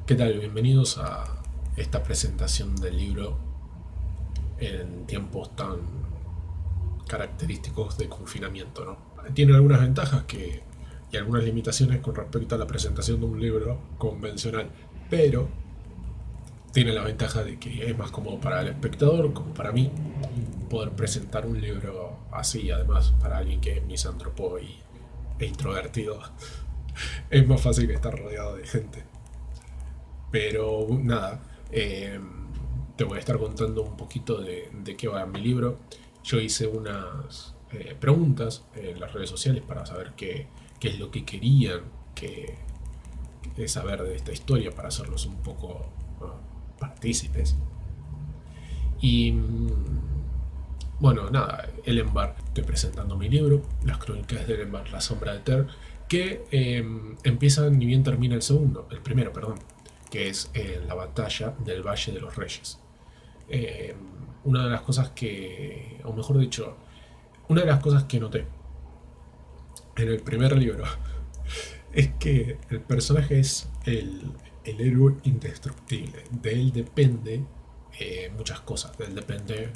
¿Qué tal? Bienvenidos a esta presentación del libro en tiempos tan característicos de confinamiento, ¿no? Tiene algunas ventajas y algunas limitaciones con respecto a la presentación de un libro convencional, pero tiene la ventaja de que es más cómodo para el espectador, como para mí, poder presentar un libro así, además para alguien que es misántropo e introvertido. Es más fácil que estar rodeado de gente. Pero nada, te voy a estar contando un poquito de qué va mi libro. Yo hice unas preguntas en las redes sociales para saber qué es lo que querían que, saber de esta historia, para hacerlos un poco partícipes. Y bueno, nada, Ellenbar, estoy presentando mi libro, Las Crónicas de Ellenbar, La Sombra de Ter, que empieza ni bien termina el primero, perdón, que es la batalla del Valle de los Reyes. Eh, una de las cosas que, o mejor dicho, una de las cosas que noté en el primer libro es que el personaje es el héroe indestructible. De él depende muchas cosas, de él depende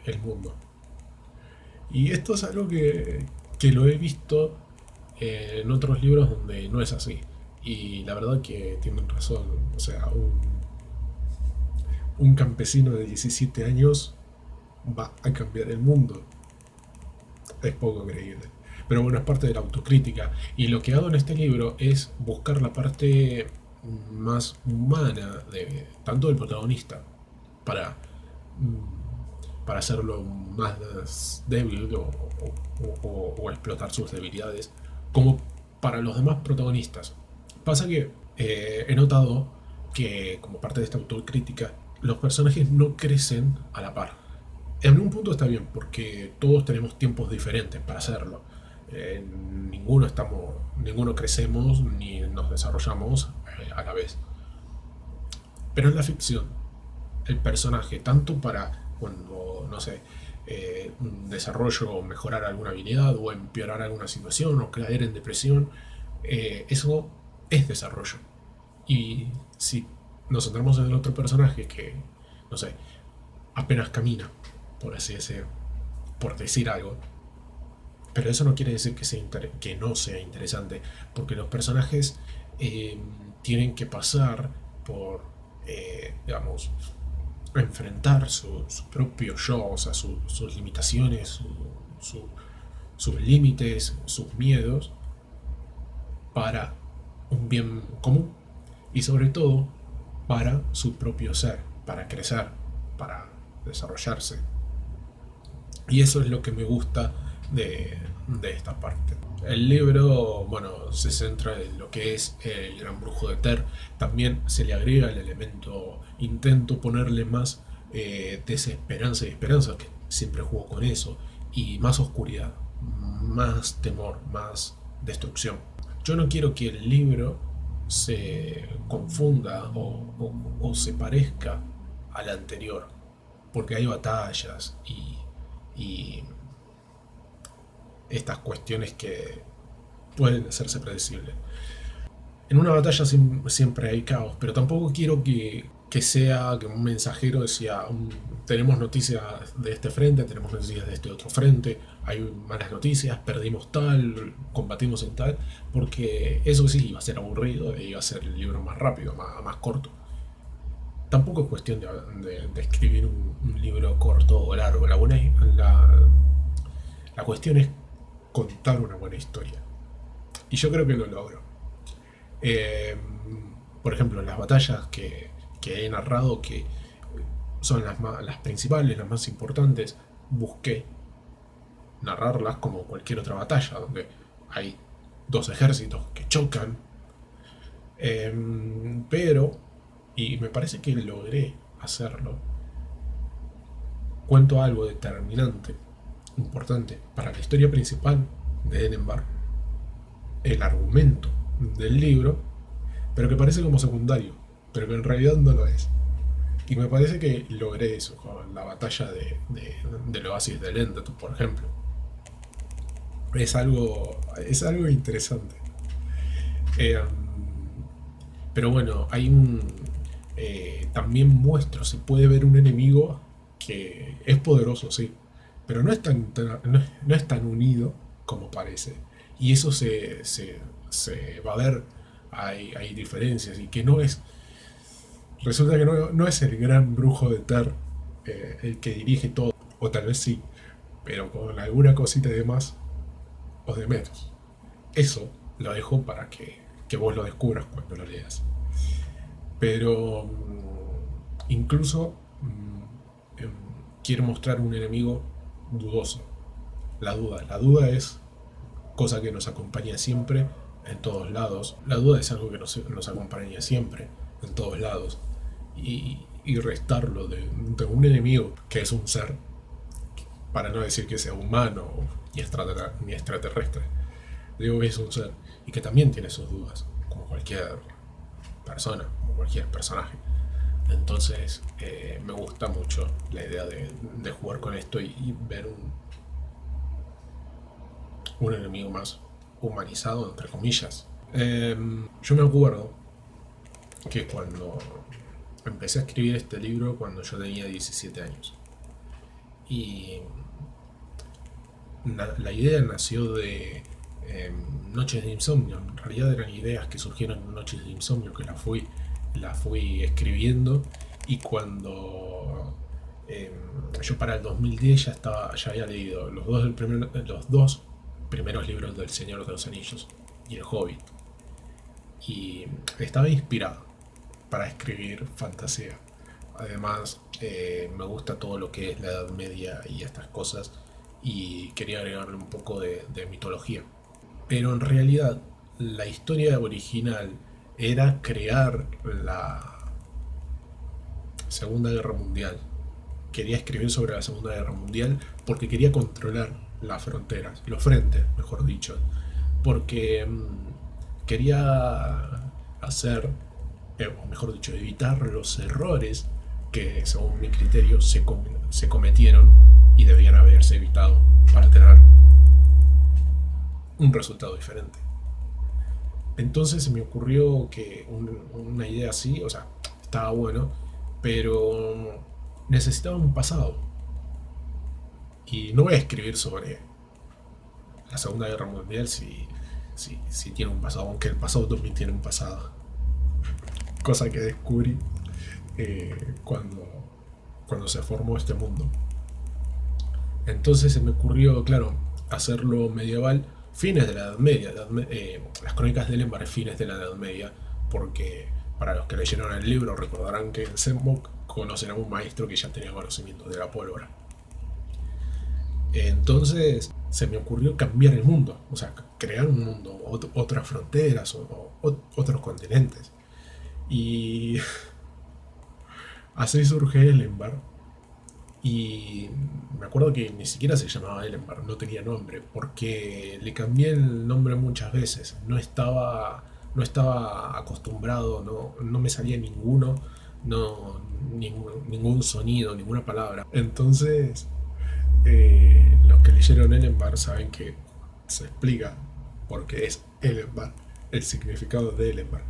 el mundo. Y esto es algo que lo he visto en otros libros donde no es así. Y la verdad que tienen razón. O sea, un campesino de 17 años va a cambiar el mundo. Es poco creíble. Pero bueno, es parte de la autocrítica. Y lo que hago en este libro es buscar la parte más humana de tanto del protagonista para, para hacerlo más débil o explotar sus debilidades, como para los demás protagonistas. Pasa que he notado que, como parte de esta autocrítica, los personajes no crecen a la par. En un punto está bien, porque todos tenemos tiempos diferentes para hacerlo. Ninguno crecemos ni nos desarrollamos a la vez. Pero en la ficción, el personaje, tanto para cuando, no sé, un desarrollo o mejorar alguna habilidad o empeorar alguna situación o caer en depresión, eso es desarrollo. Y si nos centramos en el otro personaje que, no sé, apenas camina, por así decir, por decir algo, pero eso no quiere decir que no sea interesante, porque los personajes eh, tienen que pasar por, digamos, enfrentar su propio yo, o sea, sus limitaciones, su- sus límites, sus miedos, para un bien común y sobre todo para su propio ser, para crecer, para desarrollarse. Y eso es lo que me gusta de esta parte. El libro, bueno, se centra en lo que es el gran brujo de Ter. También se le agrega el elemento, intento ponerle más desesperanza y esperanza, que siempre juego con eso, y más oscuridad, más temor, más destrucción. Yo no quiero que el libro se confunda o se parezca al anterior, porque hay batallas y estas cuestiones que pueden hacerse predecibles. En una batalla siempre hay caos, pero tampoco quiero que sea que un mensajero decía: tenemos noticias de este frente, tenemos noticias de este otro frente, hay malas noticias, perdimos tal, combatimos en tal, porque eso sí iba a ser aburrido e iba a ser el libro más rápido, más corto. Tampoco es cuestión de escribir un libro corto o largo. La cuestión es contar una buena historia. Y yo creo que lo logro. Eh, por ejemplo, en las batallas que he narrado, que son las principales, las más importantes, busqué narrarlas como cualquier otra batalla, donde hay dos ejércitos que chocan. Pero, y me parece que logré hacerlo, cuento algo determinante, importante para la historia principal de Edinburgh, el argumento del libro, pero que parece como secundario, pero que en realidad no lo es. Y me parece que logré eso con la batalla del oasis de Lendot, por ejemplo. Es algo interesante. Eh, Pero bueno, hay un... también muestro, se puede ver un enemigo que es poderoso, sí, pero no es tan unido como parece. Y eso se va a ver, hay diferencias, y que no es... Resulta que no es el gran brujo de Ter el que dirige todo, o tal vez sí, pero con alguna cosita de más o de menos. Eso lo dejo para que vos lo descubras cuando lo leas. Pero incluso quiero mostrar un enemigo dudoso. La duda es cosa que nos acompaña siempre en todos lados. La duda es algo que nos acompaña siempre en todos lados. Y restarlo de un enemigo que es un ser, para no decir que sea humano ni extraterrestre, digo que es un ser y que también tiene sus dudas, como cualquier persona, como cualquier personaje. Entonces me gusta mucho la idea de jugar con esto y ver un enemigo más humanizado, entre comillas. Yo me acuerdo que cuando empecé a escribir este libro, cuando yo tenía 17 años, y la idea nació de Noches de Insomnio. En realidad eran ideas que surgieron en Noches de Insomnio, que la fui escribiendo, y cuando yo para el 2010 ya había leído los dos primeros libros del Señor de los Anillos y El Hobbit, y estaba inspirado para escribir fantasía. Además, me gusta todo lo que es la Edad Media y estas cosas, y quería agregarle un poco de mitología. Pero en realidad, la historia original era crear la Segunda Guerra Mundial. Quería escribir sobre la Segunda Guerra Mundial porque quería controlar las fronteras, los frentes, mejor dicho. Porque quería hacer, o mejor dicho, evitar los errores que, según mi criterio, se cometieron y debían haberse evitado para tener un resultado diferente. Entonces se me ocurrió que una idea así, o sea, estaba bueno, pero necesitaba un pasado. Y no voy a escribir sobre la Segunda Guerra Mundial si tiene un pasado, aunque el pasado también tiene un pasado. Cosa que descubrí cuando se formó este mundo. Entonces se me ocurrió, claro, hacerlo medieval, fines de la Edad Media. Las crónicas de Elenbar, fines de la Edad Media, porque para los que leyeron el libro recordarán que en Sembok conocen a un maestro que ya tenía conocimientos de la pólvora. Entonces se me ocurrió cambiar el mundo, o sea, crear un mundo, otras fronteras o otros continentes. Y así surge Elenbar. Y me acuerdo que ni siquiera se llamaba Elenbar, no tenía nombre, porque le cambié el nombre muchas veces. No estaba acostumbrado, no me salía ninguno, ningún sonido, ninguna palabra. Entonces, los que leyeron Elenbar saben que se explica por qué es Elenbar, el significado de Elenbar.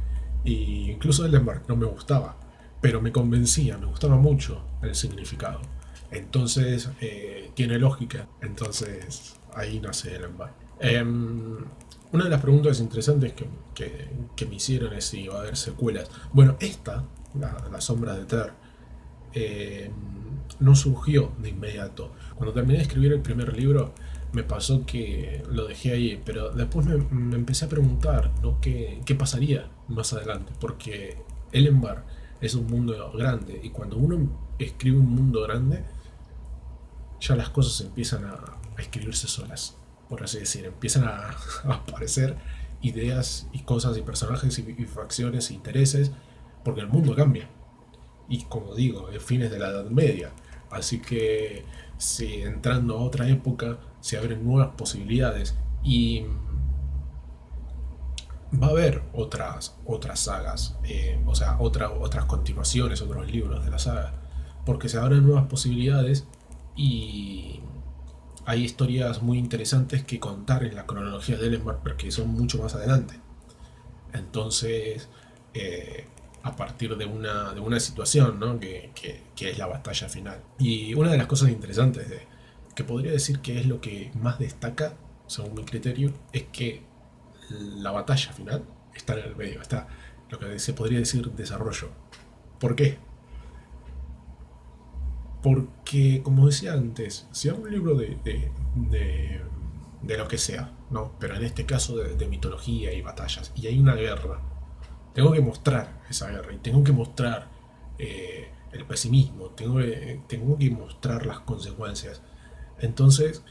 Y incluso Elenbar no me gustaba, pero me convencía, me gustaba mucho el significado. Entonces, tiene lógica. Entonces, ahí nace el Envar. Una de las preguntas interesantes que me hicieron es si iba a haber secuelas. Bueno, la sombra de Ter, no surgió de inmediato. Cuando terminé de escribir el primer libro, me pasó que lo dejé ahí, pero después me empecé a preguntar, ¿no? ¿Qué pasaría más adelante? Porque Elenbar es un mundo grande, y cuando uno escribe un mundo grande, ya las cosas empiezan a escribirse solas, por así decir. Empiezan a aparecer ideas y cosas y personajes y facciones e intereses, porque el mundo cambia. Y como digo, es fines de la Edad Media. Así que si entrando a otra época se abren nuevas posibilidades, y va a haber otras sagas, o sea, otras continuaciones, otros libros de la saga, porque se abren nuevas posibilidades y hay historias muy interesantes que contar en la cronología de Elenbar, porque son mucho más adelante. Entonces, eh, a partir de una situación, ¿no? Que es la batalla final. Y una de las cosas interesantes que podría decir que es lo que más destaca, según mi criterio, es que la batalla final está en el medio, está lo que se podría decir desarrollo. ¿Por qué? Porque, como decía antes, si hago un libro de lo que sea, ¿no? Pero en este caso de mitología y batallas, y hay una guerra, tengo que mostrar esa guerra y tengo que mostrar el pesimismo, tengo que mostrar las consecuencias. Entonces,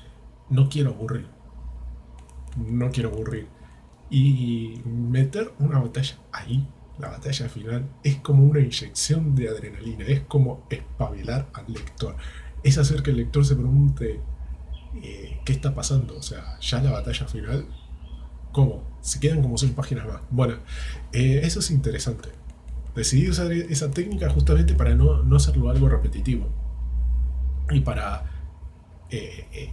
no quiero aburrir, no quiero aburrir. Y meter una batalla ahí, la batalla final, es como una inyección de adrenalina, es como espabilar al lector. Es hacer que el lector se pregunte qué está pasando. O sea, ya la batalla final, ¿cómo? Se quedan como 6 páginas más. Bueno, eso es interesante. Decidí usar esa técnica justamente para no hacerlo algo repetitivo. Y para eh, eh,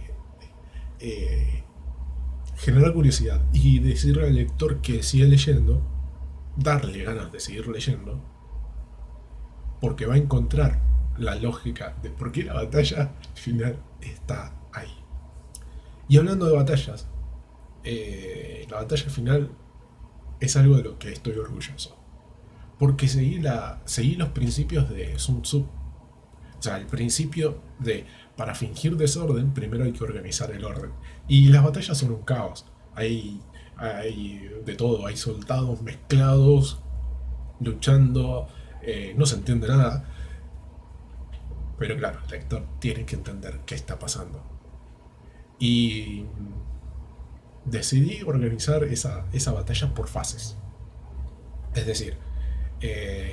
eh, generar curiosidad y decirle al lector que siga leyendo, darle ganas de seguir leyendo, porque va a encontrar la lógica de por qué la batalla final está ahí. Y hablando de batallas, la batalla final es algo de lo que estoy orgulloso. Porque seguí los principios de Sun Tzu. O sea, el principio de, para fingir desorden, primero hay que organizar el orden. Y las batallas son un caos. Hay de todo, hay soldados mezclados, luchando, no se entiende nada. Pero claro, el lector tiene que entender qué está pasando. Y decidí organizar esa batalla por fases. Es decir,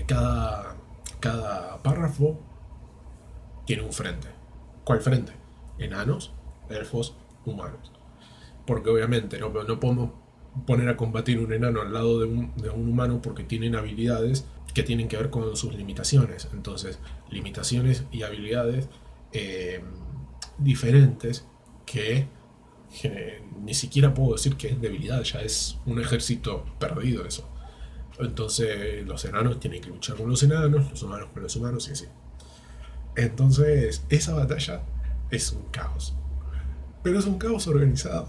cada párrafo tiene un frente. ¿Cuál frente? Enanos, elfos, humanos. Porque obviamente no podemos poner a combatir un enano al lado de un humano porque tienen habilidades que tienen que ver con sus limitaciones. Entonces, limitaciones y habilidades diferentes que ni siquiera puedo decir que es debilidad, ya es un ejército perdido eso. Entonces, los enanos tienen que luchar con los enanos, los humanos con los humanos y así. Entonces, esa batalla es un caos. Pero es un caos organizado.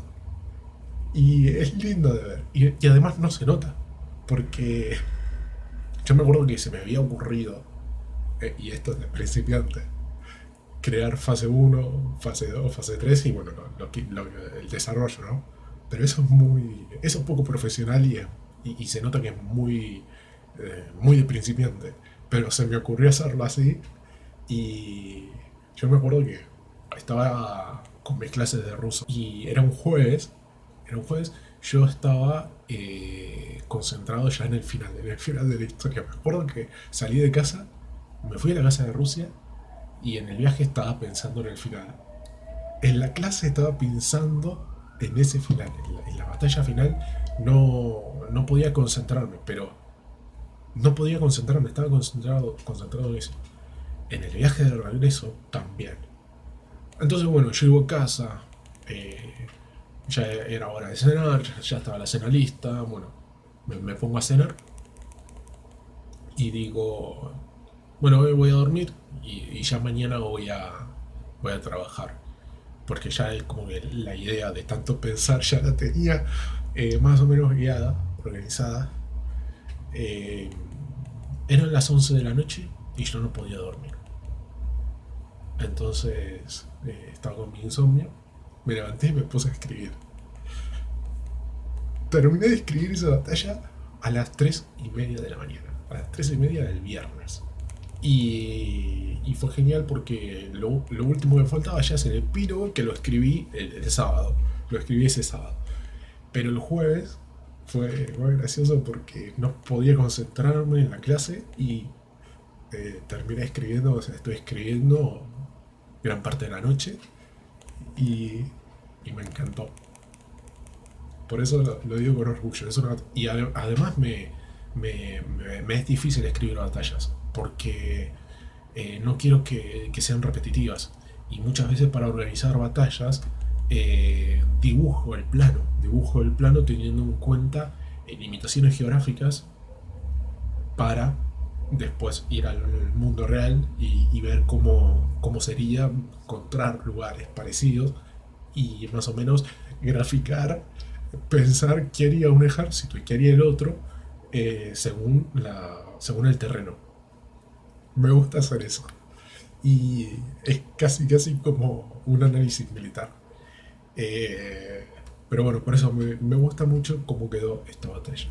Y es lindo de ver. Y además no se nota. Porque yo me acuerdo que se me había ocurrido, y esto es de principiante, crear fase uno, fase 2, fase 3 y bueno, el desarrollo, ¿no? Pero eso es poco profesional y se nota que es muy de principiante. Pero se me ocurrió hacerlo así y yo me acuerdo que estaba con mis clases de ruso y era un jueves, yo estaba concentrado ya en el final de la historia. Me acuerdo que salí de casa, me fui a la casa de Rusia y en el viaje estaba pensando en el final. En la clase estaba pensando en ese final, en la batalla final. No podía concentrarme, pero no podía concentrarme, estaba concentrado en eso. En el viaje de regreso también. Entonces, bueno, llego a casa, ya era hora de cenar, ya estaba la cena lista, bueno, me pongo a cenar y digo, bueno, hoy voy a dormir y ya mañana voy a trabajar. Porque ya es como que la idea de tanto pensar ya la tenía más o menos guiada, organizada. Eh, Eran las 11 de la noche y yo no podía dormir. Entonces estaba con mi insomnio, me levanté y me puse a escribir. Terminé de escribir esa batalla a las 3:30 de la mañana, a las 3:30 del viernes. Y fue genial porque lo último que faltaba ya es el epílogo que lo escribí el sábado. Lo escribí ese sábado. Pero el jueves fue gracioso porque no podía concentrarme en la clase y terminé escribiendo, o sea, estoy escribiendo gran parte de la noche y, y me encantó. Por eso lo digo con orgullo. Y además me es difícil escribir batallas porque no quiero que sean repetitivas. Y muchas veces para organizar batallas dibujo el plano teniendo en cuenta limitaciones geográficas para después ir al mundo real y ver cómo sería encontrar lugares parecidos y más o menos graficar, pensar qué haría un ejército y qué haría el otro según el terreno. Me gusta hacer eso. Y es casi como un análisis militar. Eh, pero bueno, por eso me gusta mucho cómo quedó esta batalla.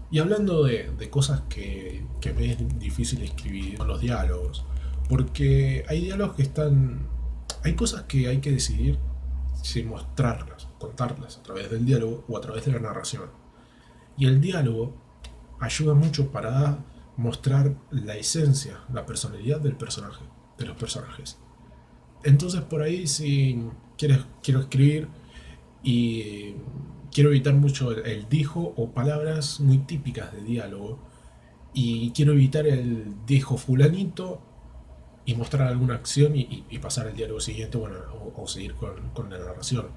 Y hablando de cosas que me es difícil escribir, son los diálogos. Porque hay diálogos que están... Hay cosas que hay que decidir si mostrarlas, contarlas a través del diálogo o a través de la narración. Y el diálogo ayuda mucho para mostrar la esencia, la personalidad del personaje, de los personajes. Entonces por ahí si quiero escribir y quiero evitar mucho el dijo o palabras muy típicas de diálogo y quiero evitar el dijo fulanito y mostrar alguna acción y pasar al diálogo siguiente, bueno, o seguir con la narración.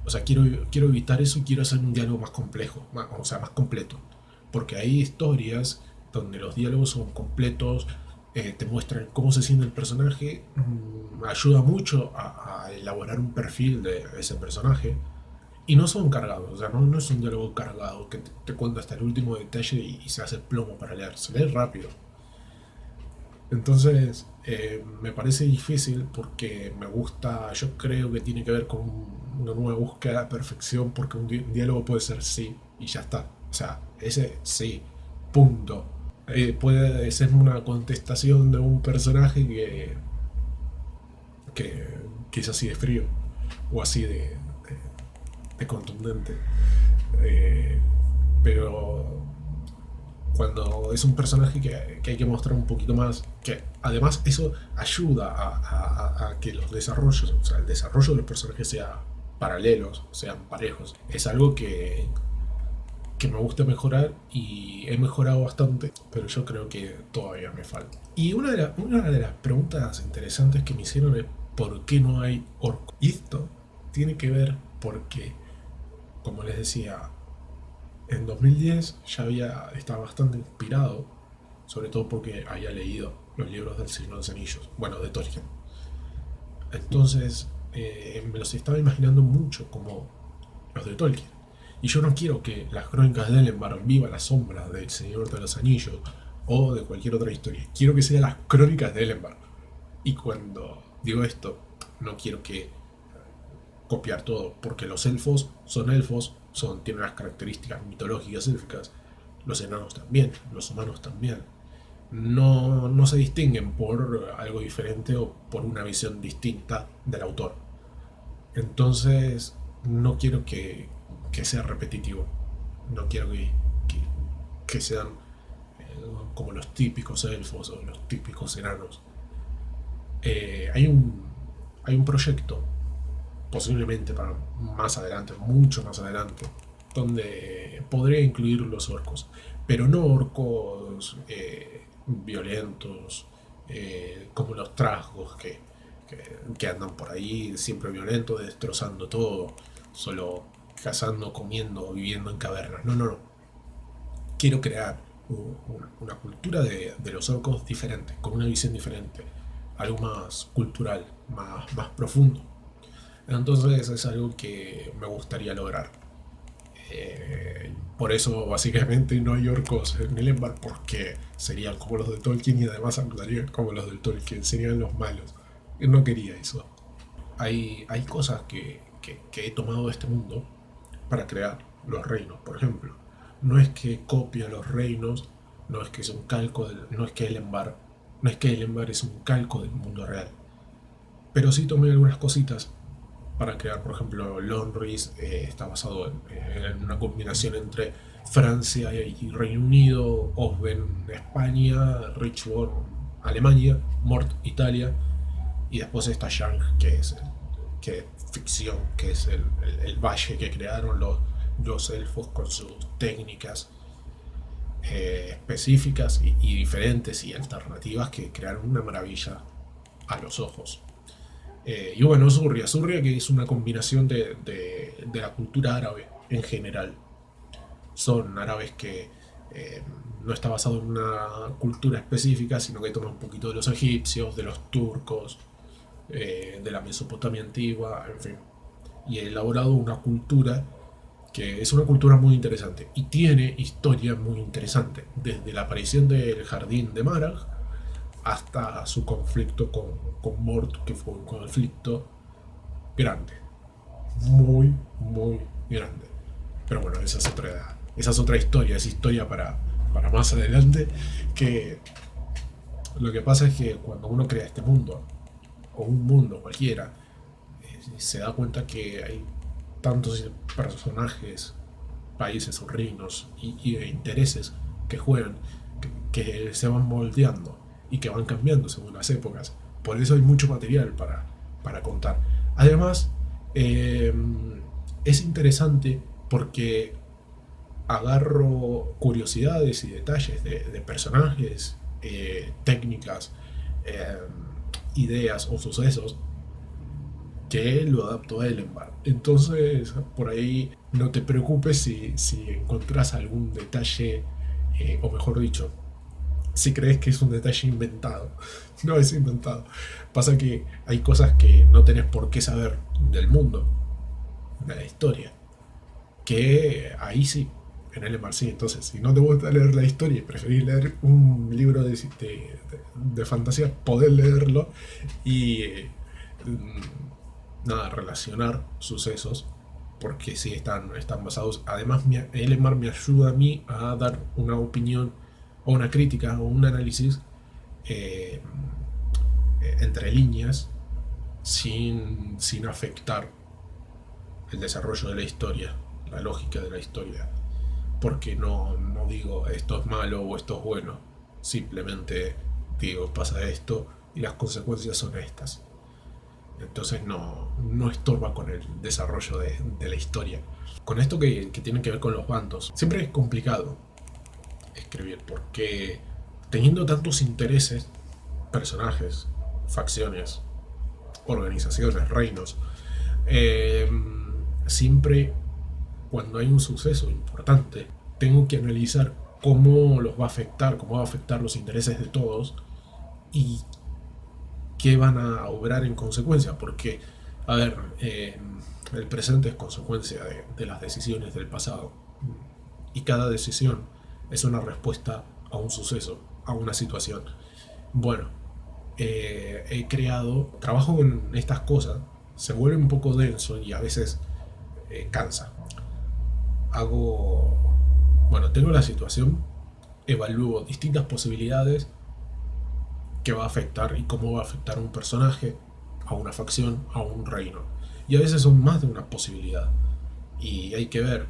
O sea, quiero evitar eso y quiero hacer un diálogo más complejo, o sea, más completo. Porque hay historias donde los diálogos son completos, te muestran cómo se siente el personaje, ayuda mucho a elaborar un perfil de ese personaje. Y no son cargados, o sea, no es un diálogo cargado que te cuenta hasta el último detalle y se hace plomo para leer, se lee rápido. Entonces, me parece difícil porque me gusta, yo creo que tiene que ver con una nueva búsqueda de perfección porque un diálogo puede ser sí y ya está. O sea, ese sí, punto. Puede ser una contestación de un personaje que es así de frío o así de contundente. Eh, pero cuando es un personaje que hay que mostrar un poquito más, que además eso ayuda a que los desarrollos, o sea, el desarrollo de los personajes sea paralelos, sean parejos. Es algo que me gusta mejorar y he mejorado bastante, pero yo creo que todavía me falta. Y una de las preguntas interesantes que me hicieron es ¿por qué no hay orcos? Y esto tiene que ver porque, como les decía, en 2010 estaba bastante inspirado, sobre todo porque había leído los libros del Señor de los Anillos, bueno, de Tolkien. Entonces me los estaba imaginando mucho como los de Tolkien. Y yo no quiero que las crónicas de Elendar viva la sombra del Señor de los Anillos o de cualquier otra historia. Quiero que sean las crónicas de Elendar. Y cuando digo esto, no quiero que copiar todo, porque los elfos, tienen las características mitológicas élficas, los enanos también, los humanos también. No se distinguen por algo diferente o por una visión distinta del autor. Entonces, no quiero que sea repetitivo. No quiero que sean como los típicos elfos o los típicos enanos. Hay un proyecto, posiblemente para más adelante, mucho más adelante, donde podría incluir los orcos, pero no orcos violentos, como los trasgos que andan por ahí siempre violentos, destrozando todo, solo cazando, comiendo, viviendo en cavernas. No. Quiero crear una cultura de los orcos diferente, con una visión diferente, algo más cultural, más profundo. Entonces es algo que me gustaría lograr. Por eso básicamente no hay orcos en Elendar, porque serían como los de Tolkien y además actuarían como los de Tolkien, serían los malos. Yo no quería eso. Hay cosas que he tomado de este mundo para crear los reinos, por ejemplo. No es que copia los reinos, no es que es un calco, no es que Elendar es un calco del mundo real. Pero sí tomé algunas cositas para crear, por ejemplo, Londres está basado en una combinación entre Francia y Reino Unido, Osben, España, Richborn, Alemania, Mort, Italia, y después está Yang, que es ficción, que es el valle que crearon los elfos con sus técnicas específicas y diferentes y alternativas que crearon una maravilla a los ojos. Y bueno, Surria que es una combinación de la cultura árabe en general. Son árabes eh, no está basado en una cultura específica, sino que toma un poquito de los egipcios, de los turcos, de la Mesopotamia antigua, en fin. Y he elaborado una cultura que es una cultura muy interesante y tiene historia muy interesante, desde la aparición del jardín de Marag hasta su conflicto con Mort, que fue un conflicto grande, muy grande. Pero bueno, esa es otra historia, es historia para más adelante, que lo que pasa es que cuando uno crea este mundo, o un mundo cualquiera, se da cuenta que hay tantos personajes, países o reinos y intereses que juegan, que se van moldeando y que van cambiando según las épocas. Por eso hay mucho material para contar. Además, eh, es interesante porque agarro curiosidades y detalles de personajes, técnicas, eh, ideas o sucesos que lo adaptó a Ellenbar. Entonces, por ahí no te preocupes si encontrás algún detalle, o mejor dicho, si crees que es un detalle inventado. No es inventado. Pasa que hay cosas que no tenés por qué saber del mundo, de la historia, que ahí sí, en Ellenbar sí. Entonces, si no te gusta leer la historia y preferís leer un libro de fantasía, podés leerlo y nada, relacionar sucesos, porque sí están basados. Además, Ellenbar me ayuda a mí a dar una opinión o una crítica o un análisis, eh, entre líneas, sin afectar el desarrollo de la historia, la lógica de la historia. Porque no digo esto es malo o esto es bueno, simplemente digo pasa esto y las consecuencias son estas. Entonces no estorba con el desarrollo de la historia. Con esto que tiene que ver con los bandos, siempre es complicado escribir porque teniendo tantos intereses, personajes, facciones, organizaciones, reinos, eh, siempre cuando hay un suceso importante tengo que analizar cómo los va a afectar, cómo va a afectar los intereses de todos y qué van a obrar en consecuencia, porque, a ver, el presente es consecuencia de las decisiones del pasado y cada decisión es una respuesta a un suceso, a una situación. Bueno, trabajo en estas cosas, se vuelve un poco denso y a veces cansa. Hago, bueno, tengo la situación, evalúo distintas posibilidades que va a afectar y cómo va a afectar a un personaje, a una facción, a un reino. Y a veces son más de una posibilidad. Y hay que ver.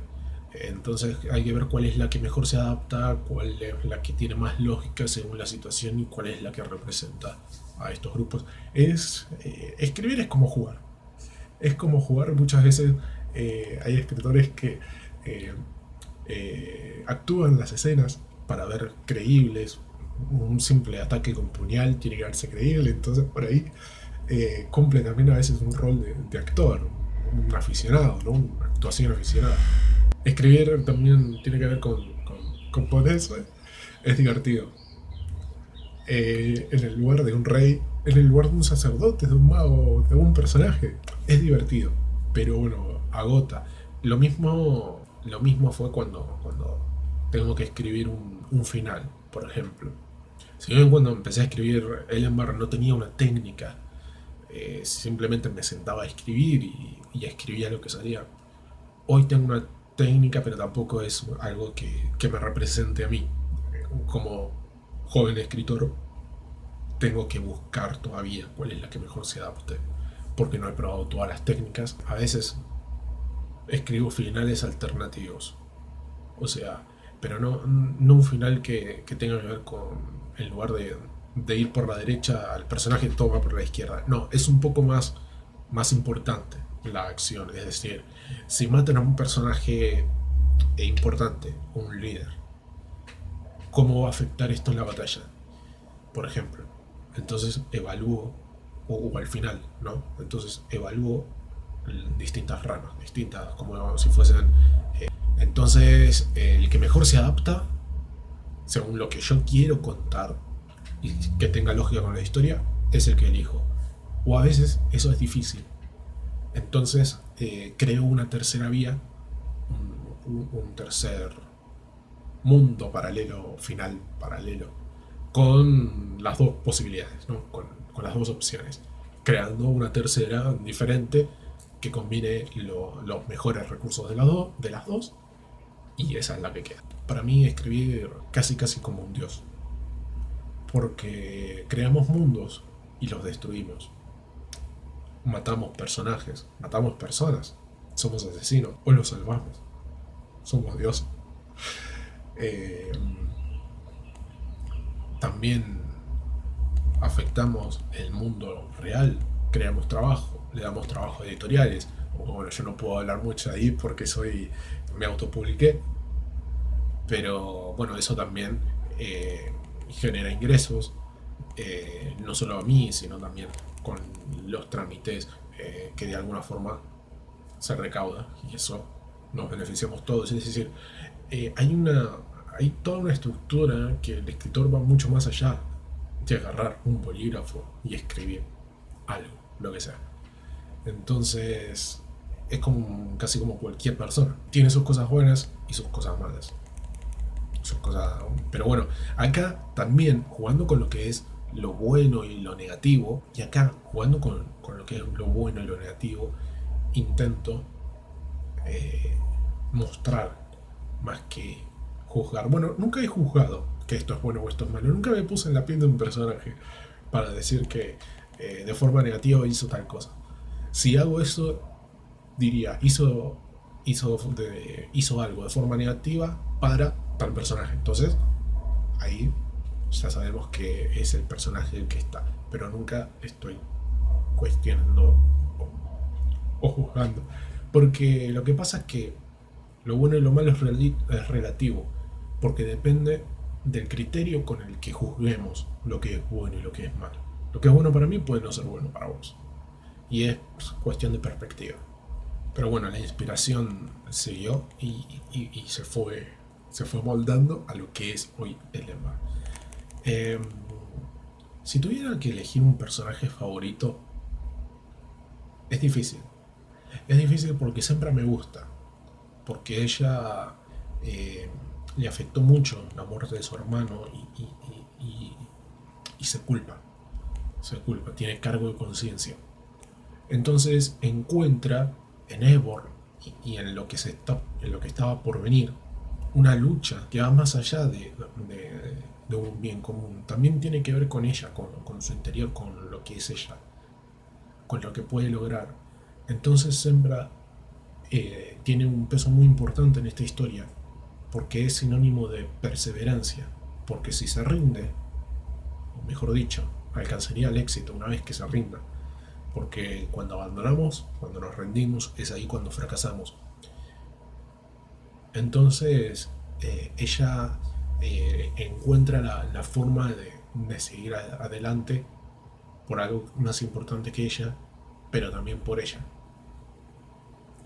Entonces hay que ver cuál es la que mejor se adapta, cuál es la que tiene más lógica según la situación y cuál es la que representa a estos grupos. Escribir es como jugar. Es como jugar muchas veces. Hay escritores que eh, actúan las escenas para ver creíbles. Un simple ataque con puñal tiene que verse creíble, entonces por ahí cumple también a veces un rol de actor, un aficionado, ¿no? Una actuación aficionada. Escribir también tiene que ver con ponerse, es divertido. En el lugar de un rey, en el lugar de un sacerdote, de un mago, de un personaje, es divertido, pero bueno, agota. Lo mismo fue cuando tengo que escribir un final, por ejemplo. Si bien cuando empecé a escribir Ellenbar no tenía una técnica, simplemente me sentaba a escribir y escribía lo que salía. Hoy tengo una técnica, pero tampoco es algo que me represente a mí. Como joven escritor, tengo que buscar todavía cuál es la que mejor se adapte, porque no he probado todas las técnicas. A veces escribo finales alternativos, o sea, pero no un final que tenga que ver con, en lugar de ir por la derecha, al personaje toma por la izquierda. No, es un poco más importante la acción. Es decir, si matan a un personaje importante, un líder, ¿cómo va a afectar esto en la batalla? Por ejemplo. Entonces evalúo, o al final, ¿no? Entonces evalúo distintas ramas, distintas, como si fuesen. Entonces, el que mejor se adapta según lo que yo quiero contar y que tenga lógica con la historia, es el que elijo. O a veces eso es difícil. Entonces creo una tercera vía, un tercer mundo paralelo, final paralelo, con las dos posibilidades, ¿no? Con las dos opciones, creando una tercera diferente que combine los mejores recursos de las dos, y esa es la que queda. Para mí escribir casi como un dios, porque creamos mundos y los destruimos. Matamos personajes, matamos personas, somos asesinos o los salvamos, somos dioses. Eh, También afectamos el mundo real, creamos trabajo, le damos trabajo a editoriales. Bueno, yo no puedo hablar mucho ahí porque me autopubliqué, pero bueno, eso también genera ingresos, no solo a mí, sino también con los trámites que de alguna forma se recauda, y eso nos beneficiamos todos. Es decir, hay toda una estructura que el escritor va mucho más allá de agarrar un bolígrafo y escribir algo, lo que sea. Entonces, es casi como cualquier persona. Tiene sus cosas buenas y sus cosas malas. Sus cosas, pero bueno, acá también jugando con lo que es lo bueno y lo negativo, y acá jugando con lo que es lo bueno y lo negativo, intento mostrar más que juzgar. Bueno, nunca he juzgado que esto es bueno o esto es malo. Nunca me puse en la piel de un personaje para decir que de forma negativa hizo tal cosa. Si hago eso, diría, hizo algo de forma negativa para tal personaje. Entonces, ahí ya sabemos que es el personaje el que está. Pero nunca estoy cuestionando o juzgando. Porque lo que pasa es que lo bueno y lo malo es relativo. Porque depende del criterio con el que juzguemos lo que es bueno y lo que es malo. Lo que es bueno para mí puede no ser bueno para vos. Y es cuestión de perspectiva. Pero bueno, la inspiración siguió y se fue moldando a lo que es hoy el Emma. Si tuviera que elegir un personaje favorito, es difícil. Es difícil porque siempre me gusta. Porque ella le afectó mucho la muerte de su hermano y se culpa. Se culpa, tiene cargo de conciencia. Entonces encuentra en Eivor y en lo que estaba por venir una lucha que va más allá de un bien común. También tiene que ver con ella, con su interior, con lo que es ella, con lo que puede lograr. Entonces Sembra tiene un peso muy importante en esta historia porque es sinónimo de perseverancia, porque si se rinde, o mejor dicho, alcanzaría el éxito una vez que se rinda, porque cuando abandonamos, cuando nos rendimos, es ahí cuando fracasamos. Entonces ella encuentra la forma de seguir adelante por algo más importante que ella, pero también por ella.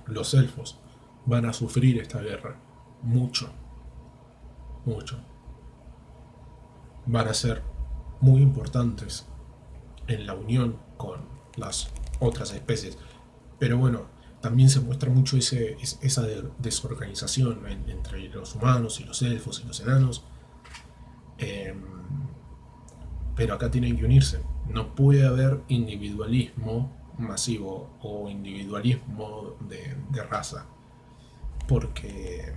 Los elfos van a sufrir esta guerra mucho, mucho. Van a ser muy importantes en la unión con las otras especies. Pero bueno, también se muestra mucho esa desorganización entre los humanos y los elfos y los enanos. Eh, pero acá tienen que unirse. No puede haber individualismo masivo o individualismo de raza. Porque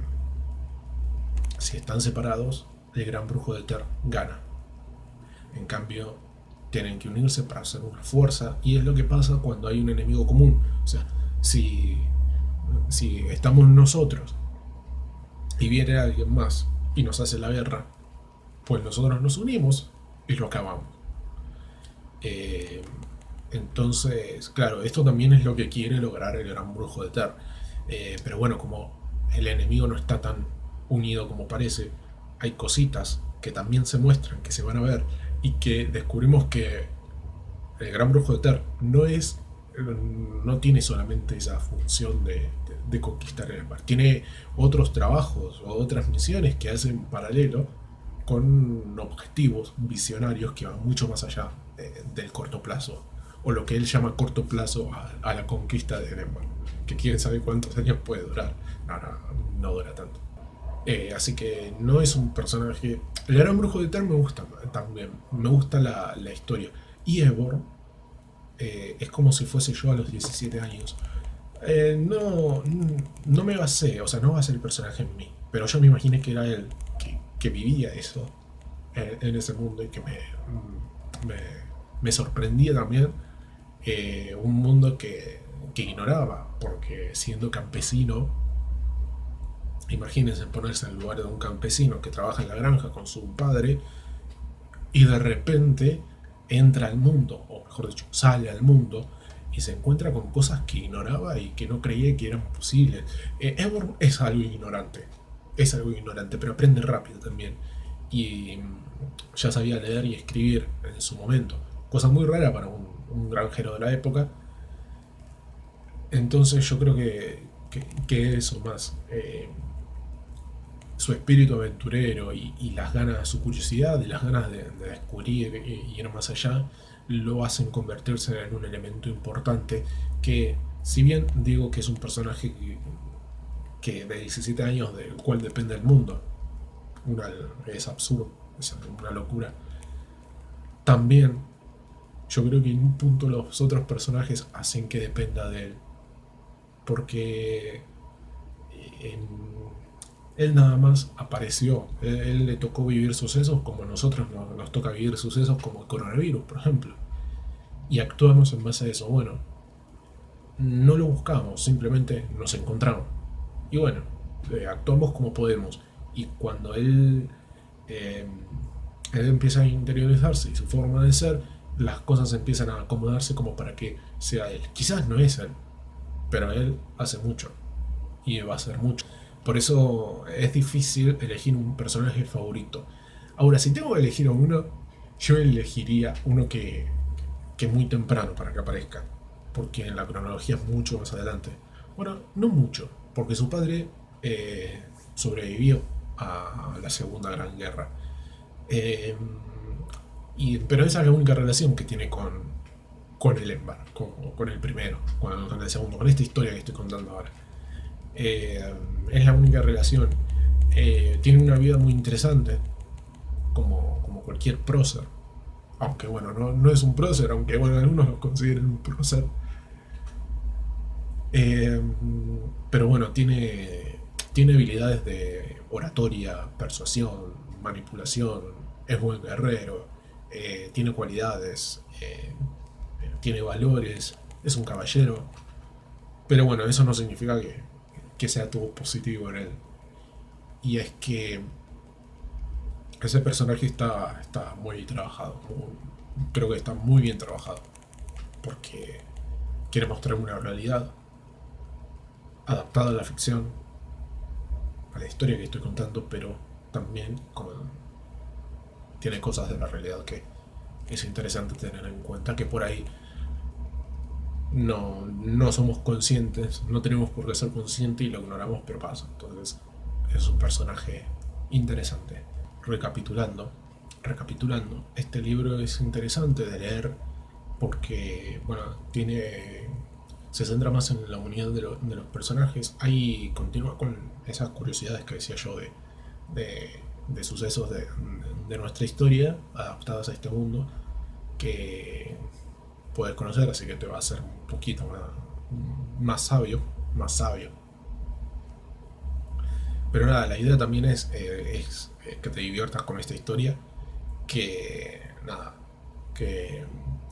si están separados, el gran brujo de Ter gana. En cambio, tienen que unirse para hacer una fuerza, y es lo que pasa cuando hay un enemigo común. O sea, si estamos nosotros y viene alguien más y nos hace la guerra, pues nosotros nos unimos y lo acabamos. Entonces, claro, esto también es lo que quiere lograr el gran brujo de Ter. Pero bueno, como el enemigo no está tan unido como parece, hay cositas que también se muestran, que se van a ver, y que descubrimos que el gran brujo de Ter no tiene solamente esa función de conquistar el mar, tiene otros trabajos o otras misiones que hace en paralelo, con objetivos visionarios que van mucho más allá del corto plazo, o lo que él llama corto plazo a la conquista de Denver, que quién sabe cuántos años puede durar. No dura tanto. Así que no es un personaje. El gran brujo de Ter me gusta también, me gusta la historia. Y Eivor es como si fuese yo a los 17 años. No me basé, o sea, no basé el personaje en mí, pero yo me imaginé que era él, que vivía eso en ese mundo y que me, me sorprendía también un mundo que ignoraba, porque siendo campesino, imagínense ponerse en el lugar de un campesino que trabaja en la granja con su padre y de repente entra al mundo, o mejor dicho, sale al mundo y se encuentra con cosas que ignoraba y que no creía que eran posibles. Eivor es algo ignorante, pero aprende rápido también. Y ya sabía leer y escribir en su momento, cosa muy rara para un granjero de la época. Entonces yo creo que eso más, su espíritu aventurero y las ganas, su curiosidad y las ganas de descubrir y ir más allá, lo hacen convertirse en un elemento importante que, si bien digo que es un personaje que de 17 años del cual depende el mundo, una, es absurdo, es una locura, también yo creo que en un punto los otros personajes hacen que dependa de él, porque en, él nada más apareció, él le tocó vivir sucesos como a nosotros nos toca vivir sucesos como el coronavirus, por ejemplo, y actuamos en base a eso. Bueno, no lo buscamos, simplemente nos encontramos. Y bueno, actuamos como podemos. Y cuando eh, él empieza a interiorizarse y su forma de ser, las cosas empiezan a acomodarse como para que sea él. Quizás no es él, pero él hace mucho y va a hacer mucho. Por eso es difícil elegir un personaje favorito. Ahora, si tengo que elegir a uno, yo elegiría uno que muy temprano para que aparezca, porque en la cronología es mucho más adelante. Bueno, no mucho, porque su padre sobrevivió a la Segunda Gran Guerra. Eh, pero esa es la única relación que tiene con el Embar, con el primero, con el segundo, con esta historia que estoy contando ahora. Es la única relación. Tiene una vida muy interesante, como cualquier prócer. Aunque bueno, no es un prócer, aunque bueno, algunos lo consideran un prócer. Eh, pero bueno, tiene habilidades de oratoria, persuasión, manipulación, es buen guerrero, tiene cualidades, tiene valores, es un caballero. Pero bueno, eso no significa que sea todo positivo en él. Y es que ese personaje está muy trabajado. Creo que está muy bien trabajado. Porque quiere mostrar una realidad adaptada a la ficción, a la historia que estoy contando, pero también tiene cosas de la realidad que es interesante tener en cuenta, que por ahí no somos conscientes, no tenemos por qué ser conscientes y lo ignoramos, pero pasa. Entonces es un personaje interesante. Recapitulando, este libro es interesante de leer porque, bueno, se centra más en la unidad de los personajes. Ahí continúa con esas curiosidades que decía yo de sucesos de nuestra historia adaptadas a este mundo que puedes conocer, así que te va a hacer un poquito más sabio, más sabio. Pero nada, la idea también es que te diviertas con esta historia, que nada, que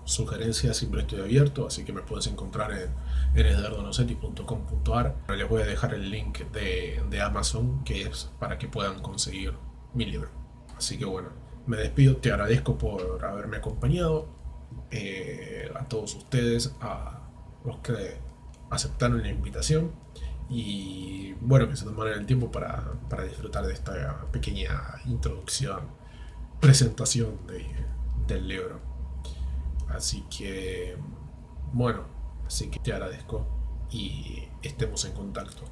sugerencias siempre estoy abierto, así que me puedes encontrar en edgardonocetti.com.ar. Les voy a dejar el link de Amazon, que es para que puedan conseguir mi libro. Así que bueno, me despido, te agradezco por haberme acompañado, a todos ustedes, a los que aceptaron la invitación y bueno, que se tomaron el tiempo para disfrutar de esta pequeña introducción, presentación del libro. Así que, bueno, así que te agradezco y estemos en contacto.